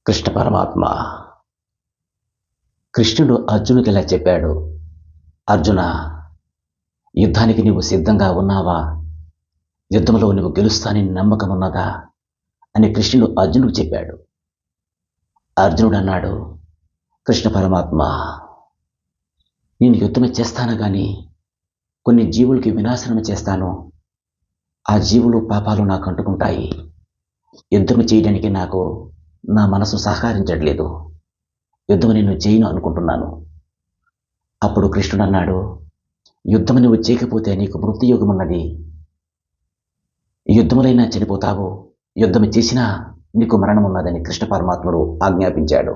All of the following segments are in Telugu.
కృష్ణ పరమాత్మ కృష్ణుడు అర్జునుడికి ఇలా చెప్పాడు. అర్జున, యుద్ధానికి నీవు సిద్ధంగా ఉన్నావా? యుద్ధంలో నువ్వు గెలుస్తానని నమ్మకం ఉన్నదా అని కృష్ణుడు అర్జునుడికి చెప్పాడు. అర్జునుడు అన్నాడు, కృష్ణ పరమాత్మ, నేను యుద్ధమే చేస్తాను కానీ కొన్ని జీవులకి వినాశనం చేస్తాను. ఆ జీవులు పాపాలు నాకు అంటుకుంటాయి. యుద్ధం చేయడానికి నాకు నా మనసు సహకరించట్లేదు. యుద్ధం నేను చేయను అనుకుంటున్నాను. అప్పుడు కృష్ణుడు అన్నాడు, యుద్ధం నువ్వు చేయకపోతే నీకు మృత్యుయోగం ఉన్నది. యుద్ధములైనా చనిపోతావు, యుద్ధం చేసినా నీకు మరణం ఉన్నదని కృష్ణ పరమాత్ముడు ఆజ్ఞాపించాడు.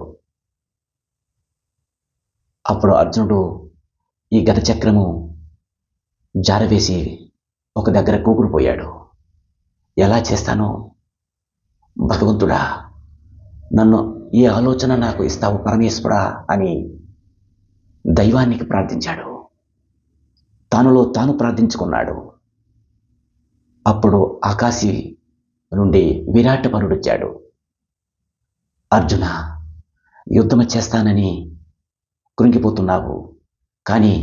అప్పుడు అర్జునుడు ఈ గత చక్రము జారవేసి ఒక దగ్గర కూకుడిపోయాడు. ఎలా చేస్తానో, భగవంతుడా నన్ను ఈ ఆలోచన నాకు ఇస్తావు పరమేశ్వరా అని దైవానికి ప్రార్థించాడు. తానులో తాను ప్రార్థించుకున్నాడు. అప్పుడు ఆకాశి నుండి విరాట పరుడొచ్చాడు. అర్జున, యుద్ధం చేస్తానని కృంగిపోతున్నావు, కానీ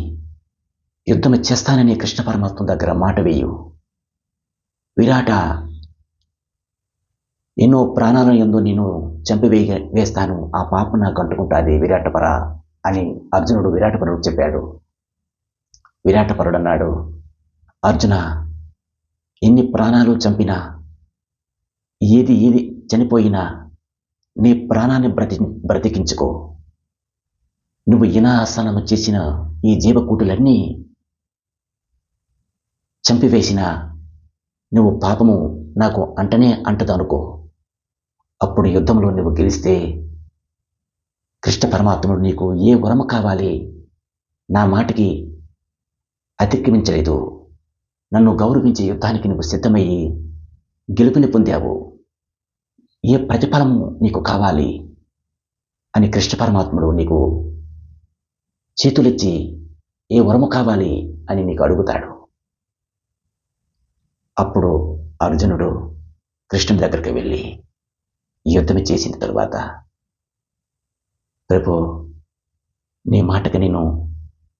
యుద్ధం చేస్తానని కృష్ణ పరమాత్మ దగ్గర మాట వేయు. విరాట, ఎన్నో ప్రాణాల యందు నేను వేస్తాను, ఆ పాపం నాకు అంటుకుంటుంది విరాటపర అని అర్జునుడు విరాటపరుడు చెప్పాడు. విరాటపరుడు అన్నాడు, అర్జున, ఎన్ని ప్రాణాలు చంపినా, ఏది చనిపోయినా నీ ప్రాణాన్ని బ్రతికించుకో. నువ్వు వినాశనము చేసిన ఈ జీవకూటులన్నీ చంపివేసిన నువ్వు పాపము నాకు అంటనే అంటదనుకో. అప్పుడు యుద్ధంలో నువ్వు గెలిస్తే కృష్ణ పరమాత్ముడు నీకు ఏ వరము కావాలి నా మాటకి అతిక్రమించలేదు. నన్ను గౌరవించే యుద్ధానికి నువ్వు సిద్ధమయ్యి గెలుపుని పొందావు. ఏ ప్రతిఫలము నీకు కావాలి అని కృష్ణ పరమాత్ముడు నీకు చేతులెత్తి ఏ వరము కావాలి అని నీకు అడుగుతాడు. అప్పుడు అర్జునుడు కృష్ణుని దగ్గరికి వెళ్ళి యుద్ధం చేసిన తరువాత, ప్రభు, నీ మాటకి నేను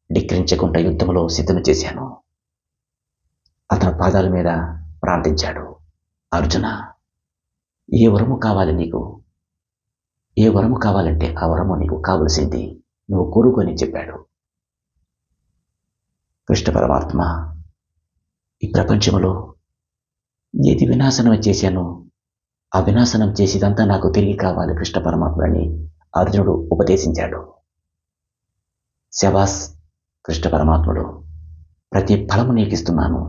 ధిక్కరించకుండా యుద్ధంలో సిద్ధం చేశాను. అతని పాదాల మీద ప్రార్థించాడు. అర్జున, ఏ వరము కావాలి నీకు? ఏ వరము కావాలంటే ఆ వరము నీకు కావలసింది నువ్వు కోరుకొని చెప్పాడు. కృష్ణ పరమాత్మ, ఈ ప్రపంచంలో ఏది వినాశనం చేశానో ఆ వినాశనం చేసేదంతా నాకు తిరిగి కావాలి కృష్ణ పరమాత్మని అర్జునుడు ఉపదేశించాడు. శబాస్ కృష్ణ పరమాత్ముడు, ప్రతి ఫలము నీకు ఇస్తున్నాను.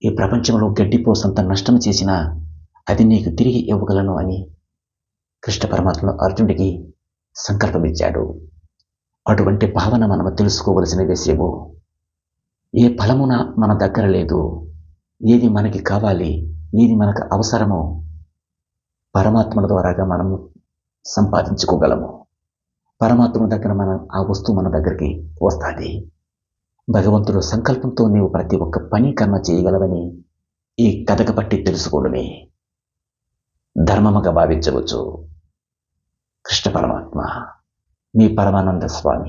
ఈ ప్రపంచంలో గడ్డిపోసంత నష్టం చేసినా అది నీకు తిరిగి ఇవ్వగలను అని కృష్ణ పరమాత్మ అర్జునుడికి సంకల్పమిచ్చాడు. అటువంటి భావన మనము తెలుసుకోవలసిన విషయము. ఏ ఫలమున మన దగ్గర లేదు, ఏది మనకి కావాలి, ఏది మనకు అవసరమో పరమాత్మల ద్వారాగా మనము సంపాదించుకోగలము. పరమాత్మ దగ్గర ఆ వస్తువు మన దగ్గరికి వస్తుంది. భగవంతుడు సంకల్పంతో నీవు ప్రతి ఒక్క పని కర్మ చేయగలవని ఈ కథకు పట్టి తెలుసుకోవడమే ధర్మముగా భావించవచ్చు. కృష్ణ పరమాత్మ, మీ పరమానంద స్వామి.